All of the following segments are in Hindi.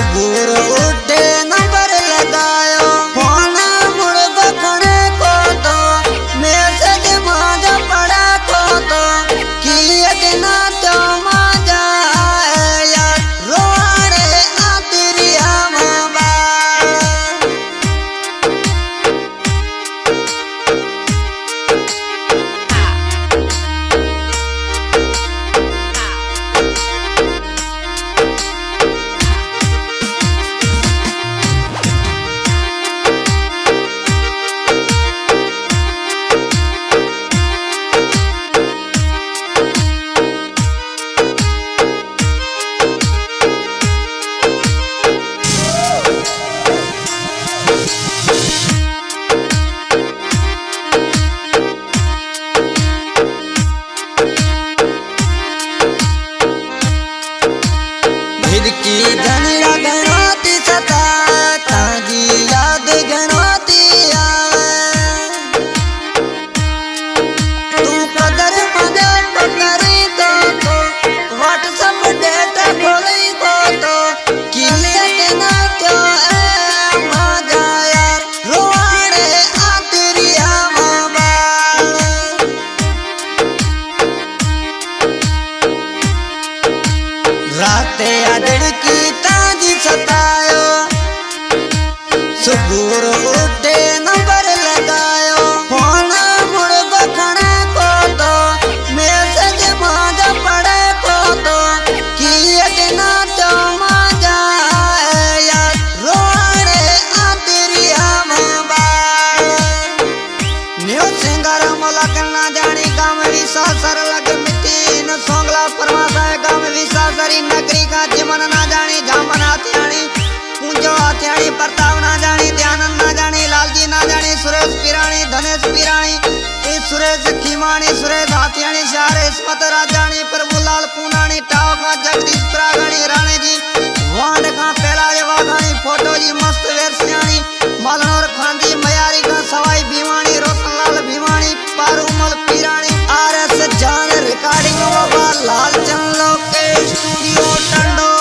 सुबह उठे नंबर लगायो फोन मुड़ बखने को तो मैसेज माज पड़ा को तो किए ना तो मजा यार रोने आती मामा की धनिया गणोती सता ताजी याद गणोती आवे तू कदर मजा पकड़ी तो व्हाट्सएप डेटा खोली तो किलियत ना क्यों ए मजा यार रोने आती रिया मामा राते अड़की ताजी सतायो सुबह उठे नंबर लगायो फोन मुड़ बखने को तो मैसेज माज पड़े को तो किए ना तो मजा यार रोने आती रिया मामा न्यू सिंगर मोलक ना जानी गाँव विश्वासर लग मिट्टी न सोंगला परवासा गाँव विश्वासरी नगरी का जीवन ना जानी जामन आत्याणी पूंजो आत्याणी प्रताप ना जानी ध्यानंद ना जानी लालजी ना जानी सुरेश पिराणी धनेश पिराणी सुरेश खीमाणी सुरेश आत्याणी शार इस्मत राजानी प्रभुलाल पूनानी टाव का जगदीश प्रागणी राणे जी वांड का पहला वाघानी फोटो जी मस्त वेरसियाणी मलनौर खांदी मयारी का सवाई भीवानी रोशनलाल भीवानी पारूमल पिराणी आरएस जान रिकॉर्डिंग बाबा लालचंद लोकेश स्टूडियो टंडो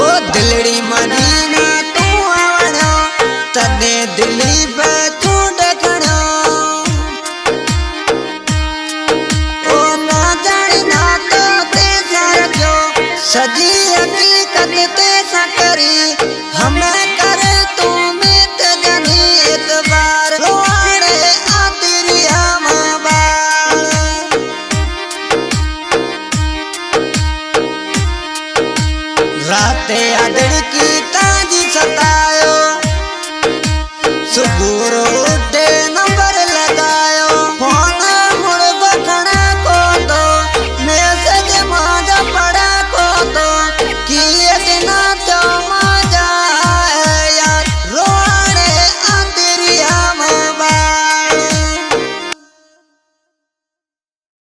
ओ दिलड़ी मदीना तू आवणो तने दिल्ली पे तू देखणो ओ ना जानी ना तो ते सारखो सजी हकीकत ते सकरी हमें करे तू मित जनी एक बार रोने आती रिया मामा राते अड़की ताजी सतायो सुबह उठ